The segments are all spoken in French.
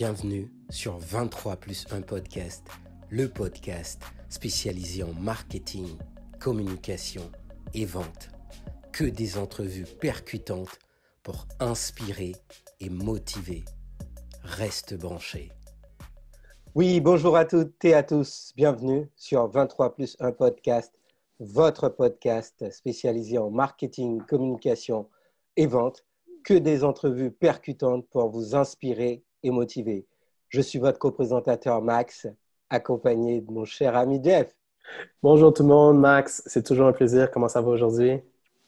Bienvenue sur 23 plus 1 podcast, le podcast spécialisé en marketing, communication et vente. Que des entrevues percutantes pour inspirer et motiver. Reste branché. Oui, bonjour à toutes et à tous. Bienvenue sur 23 plus 1 podcast, votre podcast spécialisé en marketing, communication et vente. Que des entrevues percutantes pour vous inspirer et motiver. Je suis votre co-présentateur Max, accompagné de mon cher ami Jeff. Bonjour tout le monde, Max. C'est toujours un plaisir. Comment ça va aujourd'hui?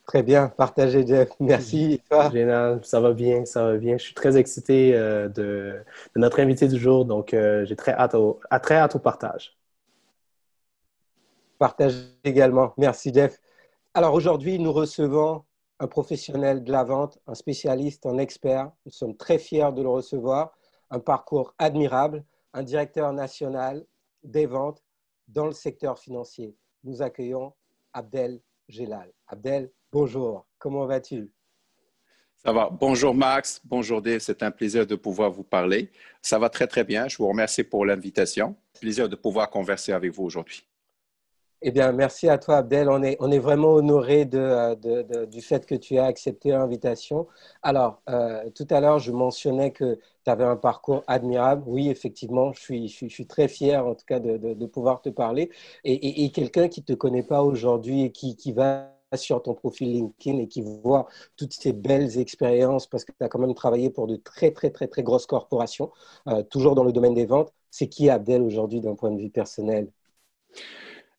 Très bien, partagé Jeff. Merci. Et toi? Génial, ça va bien, ça va bien. Je suis très excité de notre invité du jour, donc j'ai très hâte au partage. Partagé également. Merci Jeff. Alors aujourd'hui, nous recevons un professionnel de la vente, un spécialiste, un expert. Nous sommes très fiers de le recevoir. Un parcours admirable, un directeur national des ventes dans le secteur financier. Nous accueillons Abdel Gelal. Abdel, bonjour. Comment vas-tu? Ça va. Bonjour Max, bonjour Dave, c'est un plaisir de pouvoir vous parler. Ça va très très bien, je vous remercie pour l'invitation. Plaisir de pouvoir converser avec vous aujourd'hui. Eh bien, merci à toi, Abdel. On est vraiment honoré du fait que tu aies accepté l'invitation. Alors, tout à l'heure, je mentionnais que tu avais un parcours admirable. Oui, effectivement, je suis très fier, en tout cas, de pouvoir te parler. Et quelqu'un qui ne te connaît pas aujourd'hui et qui va sur ton profil LinkedIn et qui voit toutes ces belles expériences, parce que tu as quand même travaillé pour de très, très, très, très grosses corporations, toujours dans le domaine des ventes. C'est qui Abdel aujourd'hui d'un point de vue personnel?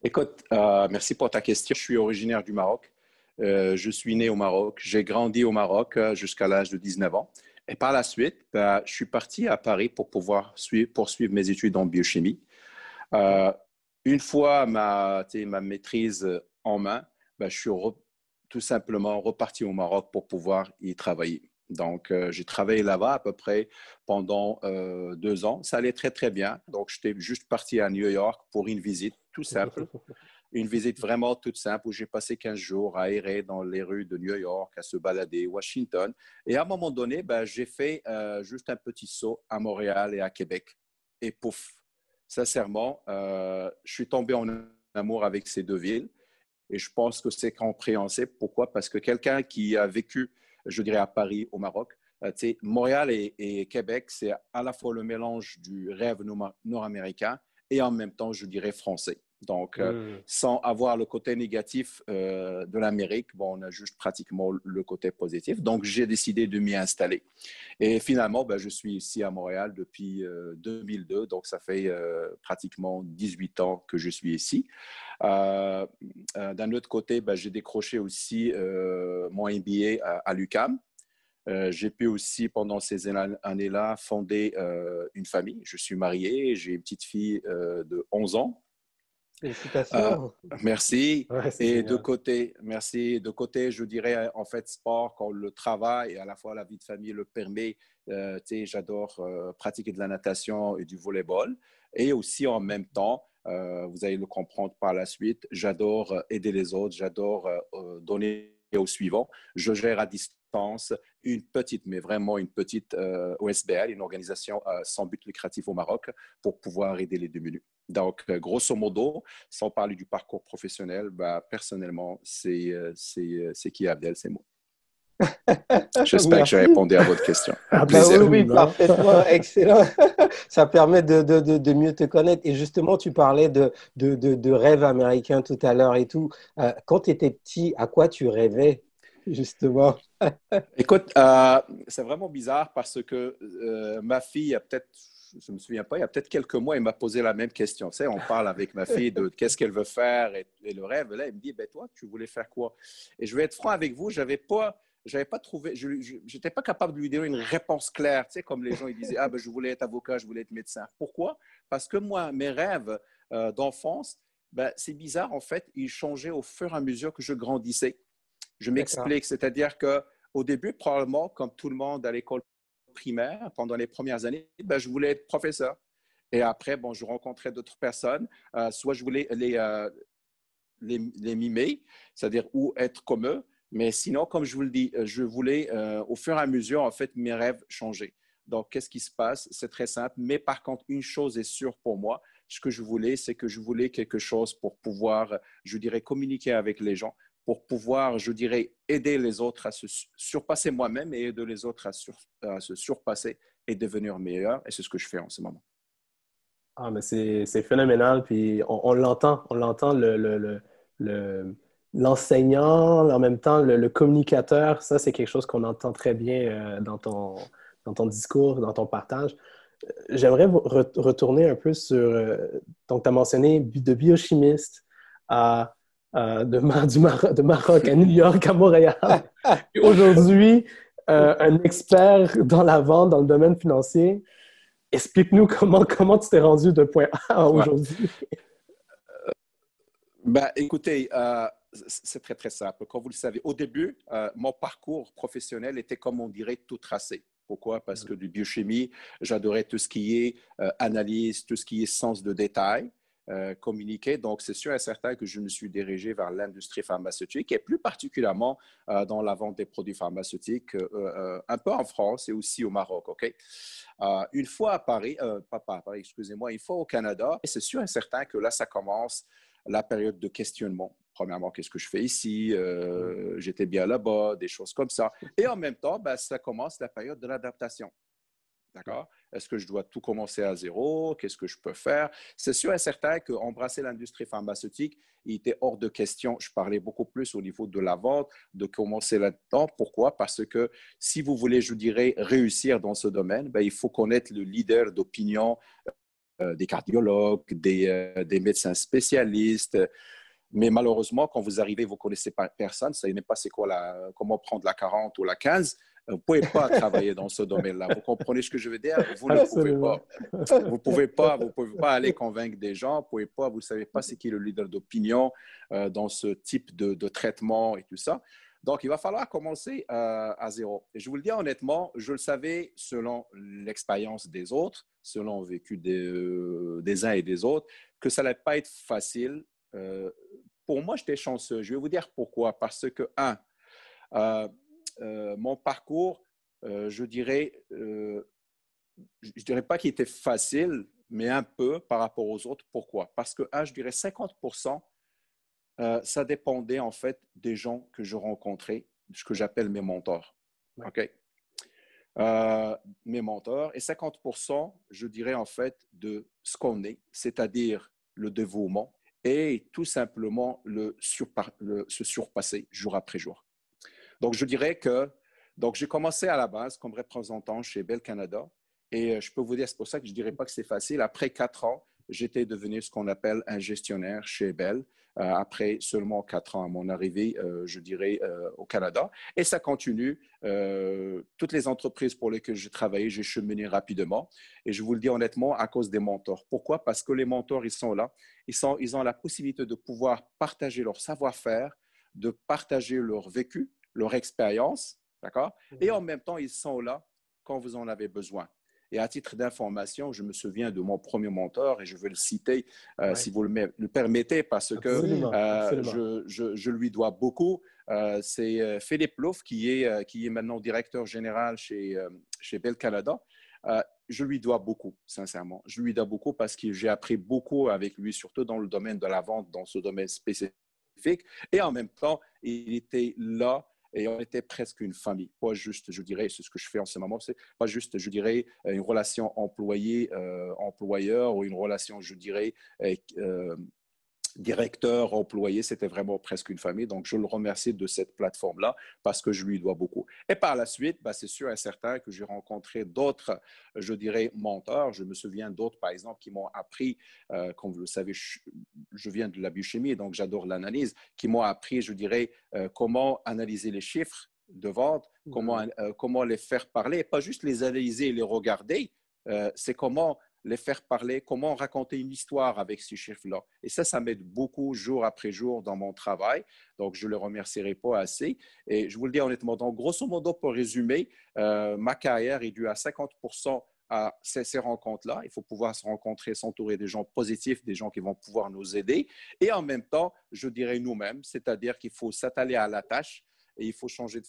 Écoute, merci pour ta question. Je suis originaire du Maroc. Je suis né au Maroc. J'ai grandi au Maroc jusqu'à l'âge de 19 ans. Et par la suite, je suis parti à Paris pour pouvoir poursuivre mes études en biochimie. Euh, une fois ma maîtrise en main, je suis tout simplement reparti au Maroc pour pouvoir y travailler. Donc, j'ai travaillé là-bas à peu près pendant 2 ans. Ça allait très, très bien. Donc, j'étais juste parti à New York pour une visite tout simple. Une visite vraiment toute simple où j'ai passé 15 jours à errer dans les rues de New York, à se balader, Washington. Et à un moment donné, j'ai fait juste un petit saut à Montréal et à Québec. Et pouf, sincèrement, je suis tombé en amour avec ces deux villes. Et je pense que c'est compréhensible. Pourquoi? Parce que quelqu'un qui a vécu, je dirais, à Paris, au Maroc, Montréal et Québec, c'est à la fois le mélange du rêve nord-américain et en même temps, je dirais, français. Donc, sans avoir le côté négatif de l'Amérique, on a juste pratiquement le côté positif. Donc, j'ai décidé de m'y installer. Et finalement, je suis ici à Montréal depuis 2002. Donc, ça fait pratiquement 18 ans que je suis ici. D'un autre côté, j'ai décroché aussi mon MBA à l'UQAM. J'ai pu aussi, pendant ces années-là, fonder une famille. Je suis marié, j'ai une petite fille de 11 ans. Félicitations. Merci. Ouais, c'est Et génial. merci. De côté, je dirais, en fait, sport, quand le travail et à la fois la vie de famille le permet, j'adore pratiquer de la natation et du volleyball. Et aussi, en même temps, vous allez le comprendre par la suite, j'adore aider les autres, j'adore donner au suivant. Je gère à distance une petite, mais vraiment une petite OSBL, une organisation sans but lucratif au Maroc, pour pouvoir aider les démunis. Donc, grosso modo, sans parler du parcours professionnel, personnellement, c'est qui Abdel, c'est moi. J'espère que j'ai Merci. répondu à votre question. Un Oui, plaisir. oui, Absolument. parfaitement, excellent. Ça permet de mieux te connaître. Et justement, tu parlais de rêve américain tout à l'heure et tout. Quand tu étais petit, à quoi tu rêvais, justement? Écoute, c'est vraiment bizarre parce que ma fille, je ne me souviens pas, il y a peut-être quelques mois, elle m'a posé la même question. Tu sais, on parle avec ma fille de qu'est-ce qu'elle veut faire et le rêve. Là, elle me dit, toi, tu voulais faire quoi? Et je vais être franc avec vous, j'avais pas trouvé, je n'étais pas capable de lui donner une réponse claire. Tu sais, comme les gens, ils disaient, je voulais être avocat, je voulais être médecin. Pourquoi? Parce que moi, mes rêves d'enfance, c'est bizarre, en fait, ils changeaient au fur et à mesure que je grandissais. Je D'accord. m'explique, c'est-à-dire qu'au début, probablement, comme tout le monde à l'école primaire, pendant les premières années, je voulais être professeur. Et après, je rencontrais d'autres personnes. Soit je voulais les mimer, c'est-à-dire ou être comme eux. Mais sinon, comme je vous le dis, je voulais, au fur et à mesure, en fait, mes rêves changer. Donc, qu'est-ce qui se passe? C'est très simple. Mais par contre, une chose est sûre pour moi. Ce que je voulais, c'est que je voulais quelque chose pour pouvoir, je dirais, communiquer avec les gens, pour pouvoir, je dirais, aider les autres à se surpasser moi-même et aider les autres à se surpasser et devenir meilleurs. Et c'est ce que je fais en ce moment. Ah, mais c'est phénoménal. Puis on l'entend l'enseignant, en même temps le communicateur. Ça, c'est quelque chose qu'on entend très bien dans ton discours, dans ton partage. J'aimerais retourner un peu sur. Donc, tu as mentionné de biochimiste de Maroc à New York, à Montréal. Et aujourd'hui, un expert dans la vente, dans le domaine financier. Explique-nous comment tu t'es rendu de point A à Ouais. aujourd'hui. Ben, écoutez, c'est très, très simple. Comme vous le savez, au début, mon parcours professionnel était, comme on dirait, tout tracé. Pourquoi? Parce que du biochimie, j'adorais tout ce qui est analyse, tout ce qui est sens de détail, communiquer. Donc, c'est sûr et certain que je me suis dirigé vers l'industrie pharmaceutique et plus particulièrement dans la vente des produits pharmaceutiques, un peu en France et aussi au Maroc. OK? Une fois à Paris, pas à Paris, excusez-moi, une fois au Canada, c'est sûr et certain que là, ça commence la période de questionnement. Premièrement, qu'est-ce que je fais ici? J'étais bien là-bas, des choses comme ça. Et en même temps, ben, ça commence la période de l'adaptation. D'accord? Est-ce que je dois tout commencer à zéro? Qu'est-ce que je peux faire? C'est sûr et certain qu'embrasser l'industrie pharmaceutique, il était hors de question. Je parlais beaucoup plus au niveau de la vente, de commencer là-dedans. Pourquoi? Parce que si vous voulez, je dirais, réussir dans ce domaine, ben, il faut connaître le leader d'opinion des cardiologues, des médecins spécialistes. Mais malheureusement, quand vous arrivez, vous ne connaissez pas personne, vous ne savez même pas c'est quoi comment prendre la 40 ou la 15. Vous ne pouvez pas travailler dans ce domaine-là. Vous comprenez ce que je veux dire? Vous ne pouvez Absolument. pas. Vous pouvez pas aller convaincre des gens. Vous pouvez pas, vous ne savez pas c'est qui le leader d'opinion dans ce type de traitement et tout ça. Donc, il va falloir commencer à zéro. Et je vous le dis honnêtement, je le savais selon l'expérience des autres, selon le vécu des uns et des autres, que ça n'allait pas être facile. Pour moi, j'étais chanceux. Je vais vous dire pourquoi. Parce que, mon parcours, je dirais pas qu'il était facile, mais un peu par rapport aux autres. Pourquoi? Parce que, je dirais 50%, ça dépendait en fait des gens que je rencontrais, ce que j'appelle mes mentors. Ouais. OK? Mes mentors. Et 50%, je dirais en fait, de ce qu'on est, c'est-à-dire le dévouement et tout simplement se surpasser jour après jour. Donc, je dirais que j'ai commencé à la base comme représentant chez Bell Canada. Et je peux vous dire, c'est pour ça que je ne dirais pas que c'est facile. Après 4 ans, j'étais devenu ce qu'on appelle un gestionnaire chez Bell. Après seulement 4 ans à mon arrivée, je dirais, au Canada. Et ça continue. Toutes les entreprises pour lesquelles j'ai travaillé, j'ai cheminé rapidement. Et je vous le dis honnêtement, à cause des mentors. Pourquoi? Parce que les mentors, ils sont là. Ils ont la possibilité de pouvoir partager leur savoir-faire, de partager leur vécu, leur expérience, d'accord? Et en même temps, ils sont là quand vous en avez besoin. Et à titre d'information, je me souviens de mon premier mentor, et je veux le citer, Ouais. si vous le permettez, parce Absolument, que absolument. je lui dois beaucoup. C'est Philippe Louf, qui est maintenant directeur général chez Bell Canada. Je lui dois beaucoup, sincèrement. Je lui dois beaucoup parce que j'ai appris beaucoup avec lui, surtout dans le domaine de la vente, dans ce domaine spécifique. Et en même temps, il était là et on était presque une famille. Pas juste, je dirais, c'est ce que je fais en ce moment, c'est pas juste, je dirais, une relation employé-employeur ou une relation, je dirais, directeur, employé, c'était vraiment presque une famille. Donc, je le remercie de cette plateforme-là parce que je lui dois beaucoup. Et par la suite, c'est sûr et certain que j'ai rencontré d'autres, je dirais, mentors. Je me souviens d'autres, par exemple, qui m'ont appris, comme vous le savez, je viens de la biochimie, donc j'adore l'analyse, qui m'ont appris, je dirais, comment analyser les chiffres de vente, comment les faire parler, pas juste les analyser et les regarder, c'est comment les faire parler, comment raconter une histoire avec ces chiffres-là. Et ça m'aide beaucoup jour après jour dans mon travail. Donc, je ne le remercierai pas assez. Et je vous le dis honnêtement, donc, grosso modo, pour résumer, ma carrière est due à 50% à ces rencontres-là. Il faut pouvoir se rencontrer, s'entourer des gens positifs, des gens qui vont pouvoir nous aider. Et en même temps, je dirais nous-mêmes, c'est-à-dire qu'il faut s'atteler à la tâche et il faut changer de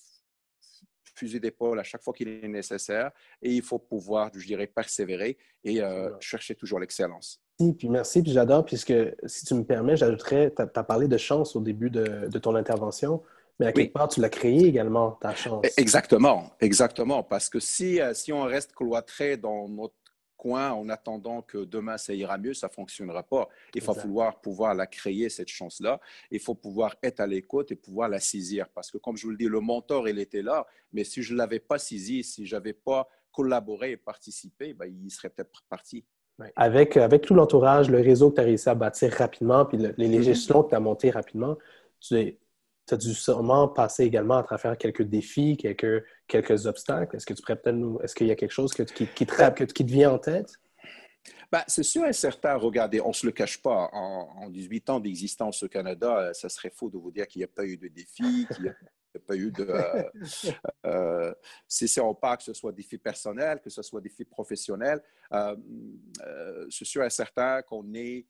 fusil d'épaule à chaque fois qu'il est nécessaire et il faut pouvoir, je dirais, persévérer et chercher toujours l'excellence. Puis merci, puis j'adore, puisque si tu me permets, j'ajouterais, tu as parlé de chance au début de ton intervention, mais à quelque Oui. part, tu l'as créé également, ta chance. Exactement. Parce que si on reste cloîtré dans notre coin en attendant que demain ça ira mieux, ça ne fonctionnera pas. Il va falloir pouvoir la créer, cette chance-là. Il faut pouvoir être à l'écoute et pouvoir la saisir. Parce que comme je vous le dis, le mentor, il était là, mais si je ne l'avais pas saisi, si je n'avais pas collaboré et participé, ben, il serait peut-être parti. Avec tout l'entourage, le réseau que tu as réussi à bâtir rapidement, puis les échelons que tu as montés rapidement, tu as dû sûrement passer également à travers quelques défis, quelques obstacles. Est-ce que tu pourrais peut-être est-ce qu'il y a quelque chose qui te vient en tête? Ben, c'est sûr et certain. Regardez, on ne se le cache pas. En 18 ans d'existence au Canada, ça serait faux de vous dire qu'il n'y a pas eu de défis, qu'il n'y a pas eu de... si on part, que ce soit défis personnels, que ce soit défis professionnels, c'est sûr et certain qu'on est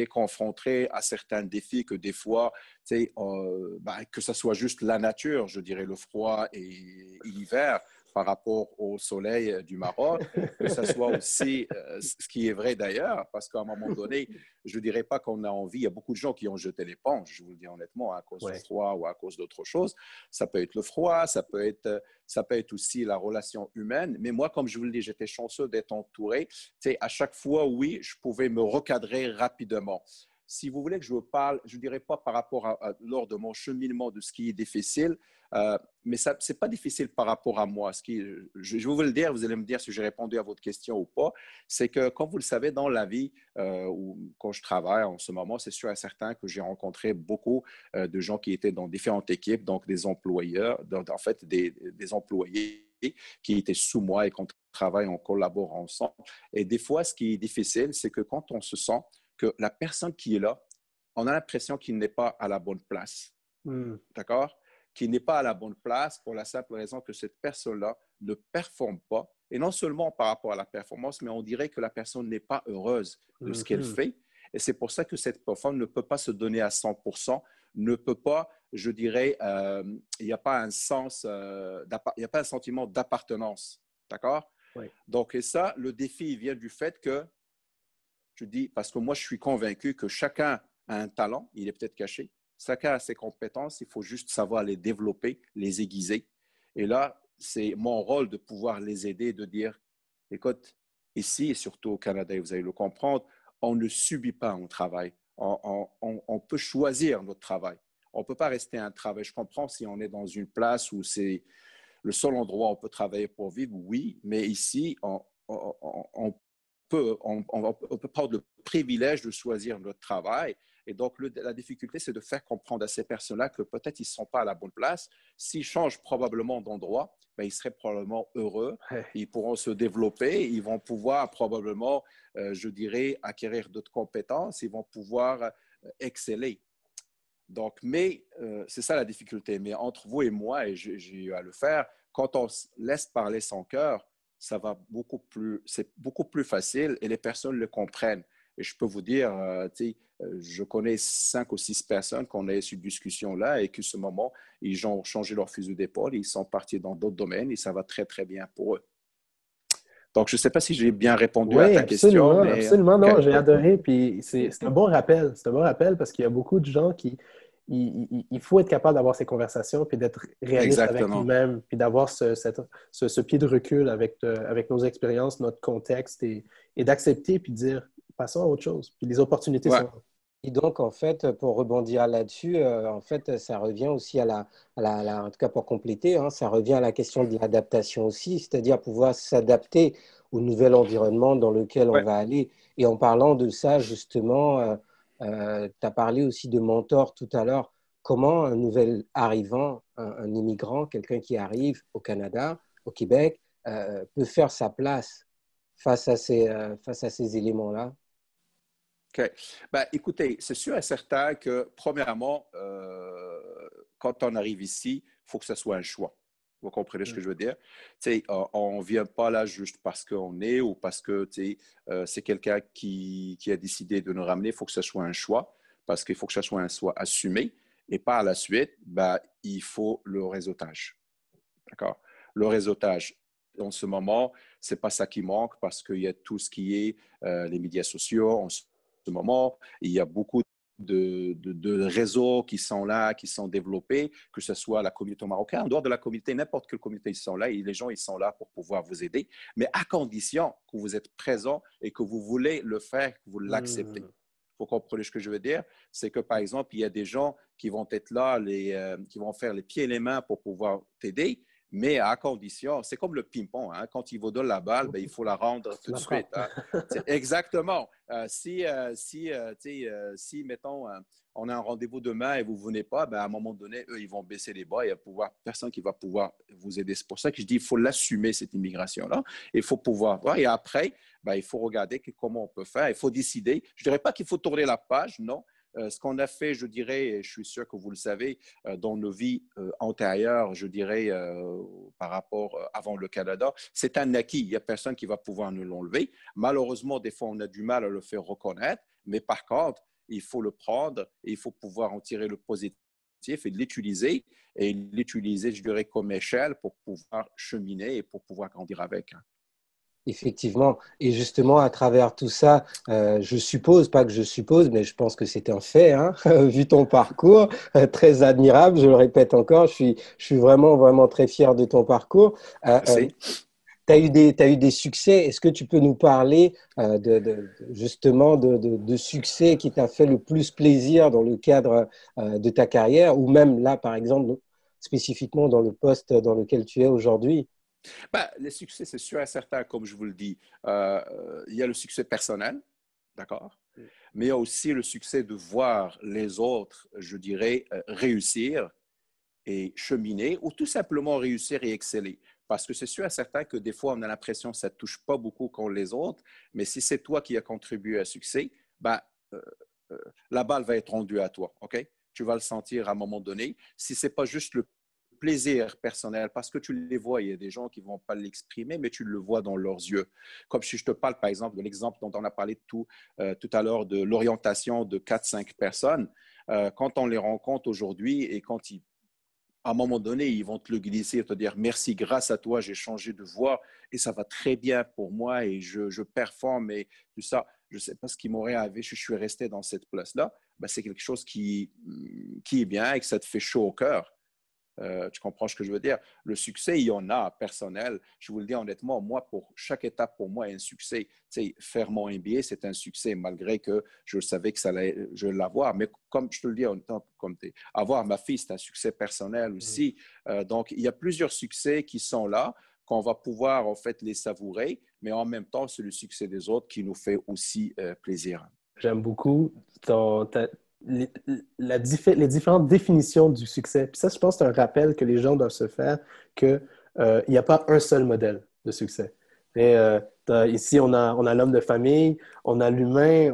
confronté à certains défis que des fois, que ce soit juste la nature, je dirais le froid et l'hiver, par rapport au soleil du Maroc, que ce soit aussi, ce qui est vrai d'ailleurs, parce qu'à un moment donné, je ne dirais pas qu'on a envie, il y a beaucoup de gens qui ont jeté l'éponge, je vous le dis honnêtement, à cause du froid ou à cause d'autre chose. Ça peut être le froid, ça peut être aussi la relation humaine, mais moi, comme je vous le dis, j'étais chanceux d'être entouré. À chaque fois, oui, je pouvais me recadrer rapidement. Si vous voulez que je vous parle, je ne dirais pas par rapport lors de mon cheminement de ce qui est difficile, mais ce n'est pas difficile par rapport à moi. Je vais vous le dire, vous allez me dire si j'ai répondu à votre question ou pas. C'est que, comme vous le savez, dans la vie, ou quand je travaille en ce moment, c'est sûr et certain que j'ai rencontré beaucoup de gens qui étaient dans différentes équipes, donc des employeurs, en fait, des employés qui étaient sous moi et qu'on travaille, on collabore ensemble. Et des fois, ce qui est difficile, c'est que quand on se sent que la personne qui est là, on a l'impression qu'il n'est pas à la bonne place. D'accord? Qu'il n'est pas à la bonne place pour la simple raison que cette personne-là ne performe pas. Et non seulement par rapport à la performance, mais on dirait que la personne n'est pas heureuse de ce qu'elle fait. Et c'est pour ça que cette personne ne peut pas se donner à 100%, ne peut pas, je dirais, il n'y a pas un sens, il n'y a pas un sentiment d'appartenance. D'accord? Oui. Donc, et ça, le défi vient du fait que, je dis, parce que moi, je suis convaincu que chacun a un talent, il est peut-être caché. Chacun a ses compétences, il faut juste savoir les développer, les aiguiser. Et là, c'est mon rôle de pouvoir les aider, de dire, écoute, ici, et surtout au Canada, et vous allez le comprendre, on ne subit pas un travail. On peut choisir notre travail. On ne peut pas rester à un travail. Je comprends si on est dans une place où c'est le seul endroit où on peut travailler pour vivre, oui, mais ici, on peut prendre le privilège de choisir notre travail. Et donc, la difficulté, c'est de faire comprendre à ces personnes-là que peut-être ils ne sont pas à la bonne place. S'ils changent probablement d'endroit, ben, ils seraient probablement heureux. Ils pourront se développer. Ils vont pouvoir probablement, je dirais, acquérir d'autres compétences. Ils vont pouvoir exceller. Donc, mais c'est ça la difficulté. Mais entre vous et moi, et j'ai eu à le faire, quand on laisse parler son cœur, c'est beaucoup plus facile et les personnes le comprennent. Et je peux vous dire, je connais 5 ou 6 personnes qu'on a eu cette discussion-là et qu'à ce moment, ils ont changé leur fusil d'épaule, ils sont partis dans d'autres domaines et ça va très, très bien pour eux. Donc, je ne sais pas si j'ai bien répondu à ta question. Oui, absolument, non, j'ai adoré. Puis c'est un bon rappel. C'est un bon rappel parce qu'il y a beaucoup de gens qui. Il faut être capable d'avoir ces conversations puis d'être réaliste avec nous-mêmes puis d'avoir ce pied de recul avec nos expériences, notre contexte et d'accepter puis de dire passons à autre chose. Puis les opportunités sont là. Et donc, en fait, pour rebondir là-dessus, en fait, ça revient aussi en tout cas pour compléter, hein, ça revient à la question de l'adaptation aussi, c'est-à-dire pouvoir s'adapter au nouvel environnement dans lequel on va aller. Et en parlant de ça, justement, tu as parlé aussi de mentor tout à l'heure. Comment un nouvel arrivant, un immigrant, quelqu'un qui arrive au Canada, au Québec, peut faire sa place face à ces éléments-là? OK. Ben, écoutez, c'est sûr et certain que, premièrement, quand on arrive ici, il faut que ce soit un choix. Vous comprenez ce que je veux dire? On ne vient pas là juste parce qu'on est ou parce que c'est quelqu'un qui a décidé de nous ramener. Il faut que ce soit un choix parce qu'il faut que ce soit un choix assumé. Et par la suite, il faut le réseautage. D'accord? Le réseautage, en ce moment, ce n'est pas ça qui manque parce qu'il y a tout ce qui est les médias sociaux en ce moment. Il y a beaucoup de réseaux qui sont là, qui sont développés, que ce soit la communauté marocaine, en dehors de la communauté, n'importe quelle communauté, ils sont là et les gens, ils sont là pour pouvoir vous aider, mais à condition que vous êtes présent et que vous voulez le faire, que vous l'acceptez. Vous comprenez ce que je veux dire? C'est que, par exemple, il y a des gens qui vont être là, qui vont faire les pieds et les mains pour pouvoir t'aider, mais à condition, c'est comme le ping-pong, hein, quand il vous donne la balle, il faut la rendre tout de suite. Hein. Exactement. Si, mettons, on a un rendez-vous demain et vous ne venez pas, à un moment donné, eux, ils vont baisser les bras. Il n'y a personne qui va pouvoir vous aider. C'est pour ça que je dis qu'il faut l'assumer, cette immigration-là. Il faut pouvoir voir. Et après, il faut regarder comment on peut faire. Il faut décider. Je ne dirais pas qu'il faut tourner la page, non. Ce qu'on a fait, je dirais, et je suis sûr que vous le savez, dans nos vies antérieures, je dirais, par rapport avant le Canada, c'est un acquis. Il n'y a personne qui va pouvoir nous l'enlever. Malheureusement, des fois, on a du mal à le faire reconnaître, mais par contre, il faut le prendre et il faut pouvoir en tirer le positif et l'utiliser, je dirais, comme échelle pour pouvoir cheminer et pour pouvoir grandir avec. Effectivement. Et justement, à travers tout ça, je suppose, pas que je suppose, mais je pense que c'est un fait, hein, vu ton parcours, très admirable, je le répète encore, je suis vraiment, vraiment très fier de ton parcours. Merci. Tu as eu des succès. Est-ce que tu peux nous parler justement de succès qui t'a fait le plus plaisir dans le cadre de ta carrière ou même là, par exemple, spécifiquement dans le poste dans lequel tu es aujourd'hui? Les succès, c'est sûr et certain, comme je vous le dis. Il y a le succès personnel, d'accord? Mais il y a aussi le succès de voir les autres, je dirais, réussir et cheminer ou tout simplement réussir et exceller. Parce que c'est sûr et certain que des fois, on a l'impression que ça ne touche pas beaucoup comme les autres, mais si c'est toi qui as contribué à succès, euh, la balle va être rendue à toi, OK? Tu vas le sentir à un moment donné. Si ce n'est pas juste le plaisir personnel, parce que tu les vois, il y a des gens qui ne vont pas l'exprimer, mais tu le vois dans leurs yeux. Comme si je te parle, par exemple, de l'exemple dont on a parlé tout à l'heure de l'orientation de 4-5 personnes. Quand on les rencontre aujourd'hui et quand à un moment donné, ils vont te le glisser et te dire merci, grâce à toi, j'ai changé de voie et ça va très bien pour moi et je performe et tout ça. Je ne sais pas ce qui m'aurait arrivé, je suis resté dans cette place-là. C'est quelque chose qui est bien et que ça te fait chaud au cœur. Tu comprends ce que je veux dire? Le succès, il y en a personnel. Je vous le dis honnêtement, moi, pour chaque étape, pour moi, est un succès. Tu sais, faire mon MBA, c'est un succès, malgré que je savais que je vais l'avoir. Mais comme je te le dis, avoir ma fille, c'est un succès personnel aussi. Donc, il y a plusieurs succès qui sont là, qu'on va pouvoir, en fait, les savourer. Mais en même temps, c'est le succès des autres qui nous fait aussi plaisir. J'aime beaucoup les, les différentes définitions du succès. Puis ça, je pense que c'est un rappel que les gens doivent se faire qu'il n'y a pas un seul modèle de succès. Et, ici, on a l'homme de famille, on a l'humain,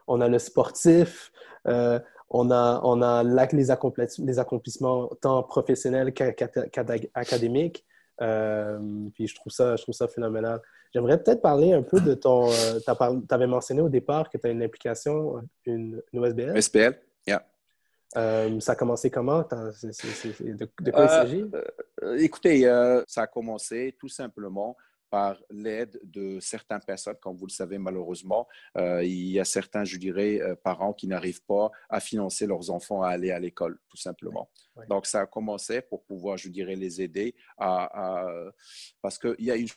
on a le sportif, on a les accomplissements tant professionnels qu'académiques. Puis je trouve ça phénoménal. J'aimerais peut-être parler un peu de ton... tu avais mentionné au départ que tu as une application, une OSBL. SPL, yeah. Ça a commencé comment? De quoi il s'agit? Écoutez, ça a commencé tout simplement par l'aide de certaines personnes. Comme vous le savez, malheureusement, il y a certains, je dirais, parents qui n'arrivent pas à financer leurs enfants à aller à l'école, tout simplement. Oui. Donc, ça a commencé pour pouvoir, je dirais, les aider parce qu'il y a une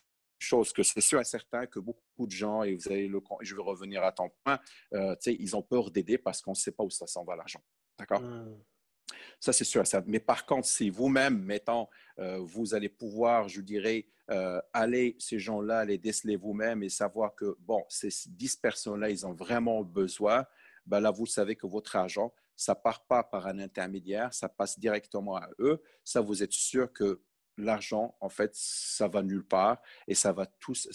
chose que c'est sûr et certain que beaucoup de gens, et vous allez je vais revenir à ton point, ils ont peur d'aider parce qu'on ne sait pas où ça s'en va l'argent. D'accord? Ça, c'est sûr. Mais par contre, si vous-même, mettons, vous allez pouvoir, je dirais, aller ces gens-là, les déceler vous-même et savoir que, bon, ces 10 personnes-là, ils ont vraiment besoin, là, vous savez que votre argent, ça ne part pas par un intermédiaire, ça passe directement à eux. Ça, vous êtes sûr que l'argent, en fait, ça va nulle part et ça va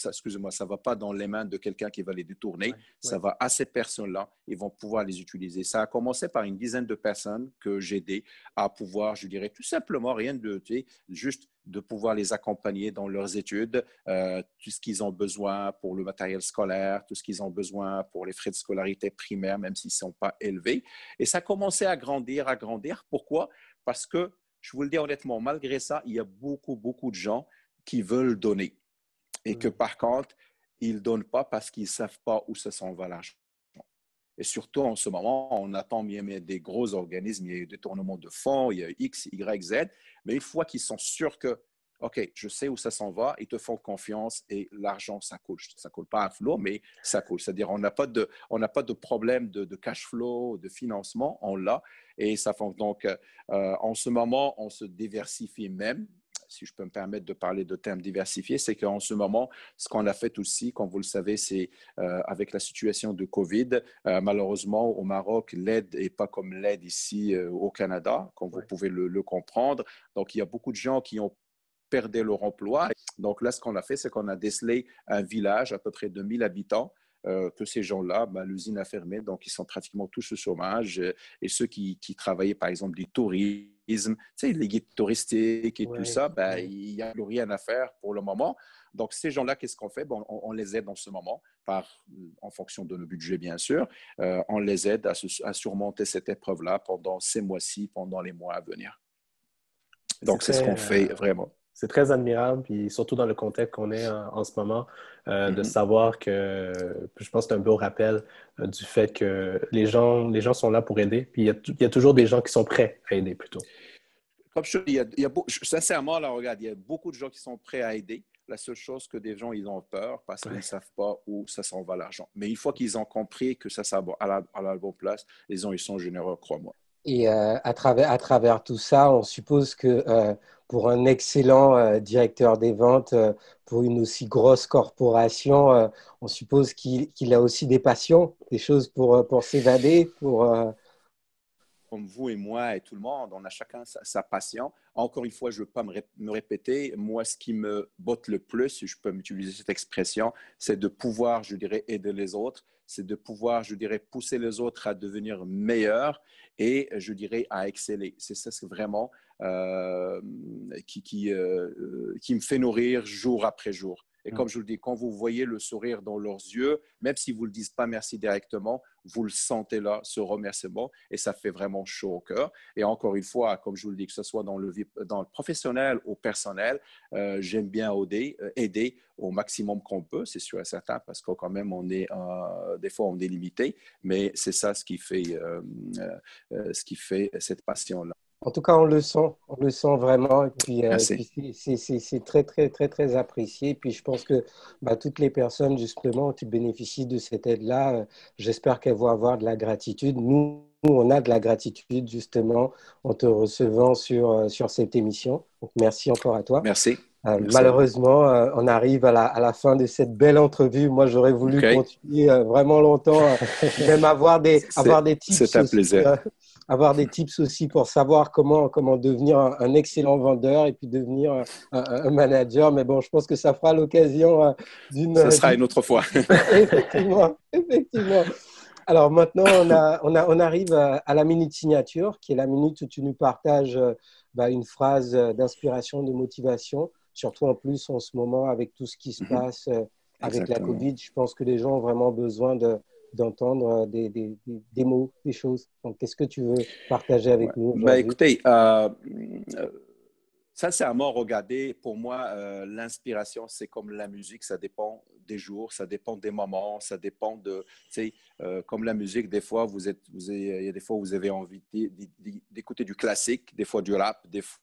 excusez-moi, ça va pas dans les mains de quelqu'un qui va les détourner. Ouais, Ça va à ces personnes-là, ils vont pouvoir les utiliser. Ça a commencé par une dizaine de personnes que j'ai aidé à pouvoir, je dirais, tout simplement, rien de, tu sais, juste de pouvoir les accompagner dans leurs études, tout ce qu'ils ont besoin pour le matériel scolaire, tout ce qu'ils ont besoin pour les frais de scolarité primaire, même s'ils ne sont pas élevés. Et ça a commencé à grandir, à grandir. Pourquoi? Parce que je vous le dis honnêtement, malgré ça, il y a beaucoup, beaucoup de gens qui veulent donner et que par contre, ils ne donnent pas parce qu'ils ne savent pas où ça s'en va l'argent. Et surtout en ce moment, on attend bien des gros organismes, il y a des détournements de fonds, il y a X, Y, Z, mais une fois qu'ils sont sûrs que, OK, je sais où ça s'en va, ils te font confiance et l'argent, ça coule. Ça ne coule pas à flot, mais ça coule. C'est-à-dire, on n'a pas de problème de cash flow, de financement, on l'a. Et ça fait donc, en ce moment, on se diversifie même. Si je peux me permettre de parler de termes diversifiés, c'est qu'en ce moment, ce qu'on a fait aussi, comme vous le savez, c'est avec la situation de COVID, malheureusement, au Maroc, l'aide n'est pas comme l'aide ici au Canada, comme vous pouvez le comprendre. Donc, il y a beaucoup de gens qui ont perdu leur emploi. Donc là, ce qu'on a fait, c'est qu'on a décelé un village à peu près de 1000 habitants que ces gens-là, l'usine a fermé, donc ils sont pratiquement tous au chômage. Et ceux qui travaillaient, par exemple, du tourisme, tu sais, les guides touristiques et tout ça, il n'y a plus rien à faire pour le moment. Donc, ces gens-là, qu'est-ce qu'on fait? Bon, on les aide en ce moment, en fonction de nos budgets, bien sûr. On les aide à surmonter cette épreuve-là pendant ces mois-ci, pendant les mois à venir. Donc, c'est ce qu'on fait vraiment. C'est très admirable, puis surtout dans le contexte qu'on est en ce moment, de savoir que, je pense que c'est un beau rappel du fait que les gens sont là pour aider, puis il y a toujours des gens qui sont prêts à aider plutôt. Comme je dis, sincèrement, là, regarde, il y a beaucoup de gens qui sont prêts à aider. La seule chose que des gens, ils ont peur parce qu'ils ne savent pas où ça s'en va l'argent. Mais une fois qu'ils ont compris que ça va à la bonne place, les gens, ils sont généreux, crois-moi. Et à travers tout ça, on suppose que pour un excellent directeur des ventes, pour une aussi grosse corporation, on suppose qu'il a aussi des passions, des choses pour s'évader, Comme vous et moi et tout le monde, on a chacun sa passion. Encore une fois, je ne veux pas me répéter. Moi, ce qui me botte le plus, si je peux m'utiliser cette expression, c'est de pouvoir, je dirais, aider les autres. C'est de pouvoir, je dirais, pousser les autres à devenir meilleurs et, je dirais, à exceller. C'est ça, c'est vraiment qui me fait nourrir jour après jour. Et comme je vous le dis, quand vous voyez le sourire dans leurs yeux, même s'ils ne vous le disent pas merci directement, vous le sentez là, ce remerciement, et ça fait vraiment chaud au cœur. Et encore une fois, comme je vous le dis, que ce soit dans le professionnel ou personnel, j'aime bien aider au maximum qu'on peut, c'est sûr et certain, parce que quand même, des fois, on est limité, mais c'est ça ce qui fait cette passion-là. En tout cas, on le sent vraiment. Et puis, Merci. c'est très, très, très, très apprécié. Et puis, je pense que toutes les personnes, justement, qui bénéficient de cette aide-là, j'espère qu'elles vont avoir de la gratitude. Nous, on a de la gratitude, justement, en te recevant sur cette émission. Donc, merci encore à toi. Merci. Malheureusement, on arrive à la fin de cette belle entrevue. Moi, j'aurais voulu continuer vraiment longtemps, même avoir des tips. C'est un plaisir. Avoir des tips aussi pour savoir comment devenir un excellent vendeur et puis devenir un manager. Mais bon, je pense que ça fera l'occasion d'une... Ce sera une autre fois. Effectivement. Alors maintenant, on arrive à la minute signature, qui est la minute où tu nous partages une phrase d'inspiration, de motivation. Surtout en plus en ce moment, avec tout ce qui se passe avec la COVID, je pense que les gens ont vraiment besoin d'entendre des mots, des choses. Donc, qu'est-ce que tu veux partager avec nous aujourd'hui? Écoutez, sincèrement, regardez, pour moi, l'inspiration, c'est comme la musique, ça dépend des jours, ça dépend des moments, ça dépend de, tu sais, comme la musique, des fois, il y a des fois où vous avez envie d'écouter du classique, des fois du rap, des fois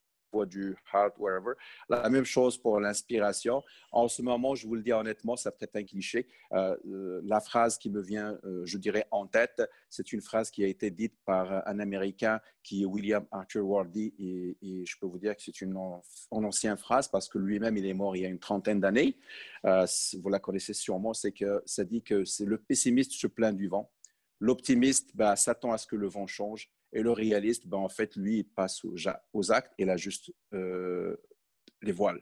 du hard, whatever. La même chose pour l'inspiration. En ce moment, je vous le dis honnêtement, ça peut être un cliché. La phrase qui me vient, je dirais, en tête, c'est une phrase qui a été dite par un Américain qui est William Arthur Wardy. Et je peux vous dire que c'est une ancienne phrase parce que lui-même, il est mort il y a une trentaine d'années. Vous la connaissez sûrement. C'est que ça dit que c'est le pessimiste se plaint du vent. L'optimiste s'attend à ce que le vent change. Et le réaliste, en fait, lui, il passe aux actes. Il a juste les voiles.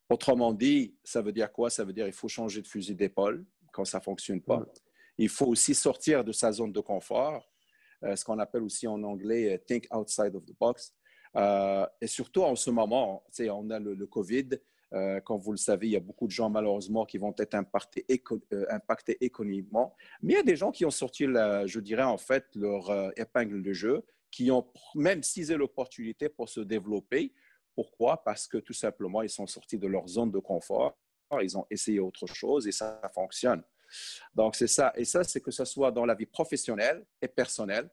Autrement dit, ça veut dire quoi? Ça veut dire qu'il faut changer de fusil d'épaule quand ça ne fonctionne pas. Il faut aussi sortir de sa zone de confort, ce qu'on appelle aussi en anglais « think outside of the box ». Et surtout en ce moment, on a le COVID. Comme vous le savez, il y a beaucoup de gens malheureusement qui vont être impactés économiquement. Mais il y a des gens qui ont sorti, je dirais en fait, leur épingle de jeu, qui ont même saisi l'opportunité pour se développer. Pourquoi? Parce que tout simplement, ils sont sortis de leur zone de confort, ils ont essayé autre chose et ça fonctionne. Donc, c'est ça. Et ça, c'est que ce soit dans la vie professionnelle et personnelle.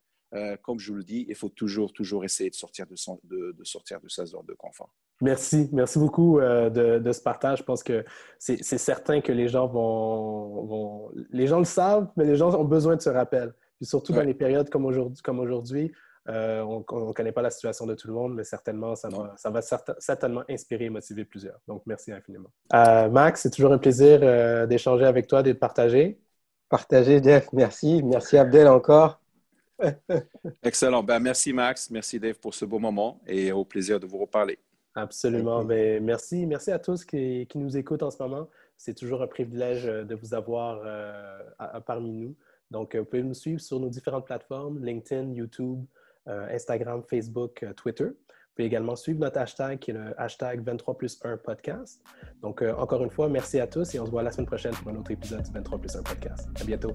Comme je vous le dis, il faut toujours essayer de sortir de sa zone de confort. Merci beaucoup de ce partage. Je pense que c'est certain que les gens les gens le savent, mais les gens ont besoin de ce rappel. Puis surtout dans les périodes comme aujourd'hui, on ne connaît pas la situation de tout le monde, mais certainement, ça va certainement inspirer et motiver plusieurs. Donc, merci infiniment. Max, c'est toujours un plaisir d'échanger avec toi, de partager. Partagez, Jeff. Merci. Merci, Abdel, encore. Excellent. Merci, Max. Merci, Dave, pour ce beau moment et au plaisir de vous reparler. Absolument. Merci à tous qui nous écoutent en ce moment. C'est toujours un privilège de vous avoir parmi nous. Donc, vous pouvez nous suivre sur nos différentes plateformes, LinkedIn, YouTube, Instagram, Facebook, Twitter. Vous pouvez également suivre notre hashtag qui est le hashtag 23+1 podcast. Donc, encore une fois, merci à tous et on se voit la semaine prochaine pour un autre épisode du 23+1 podcast. À bientôt.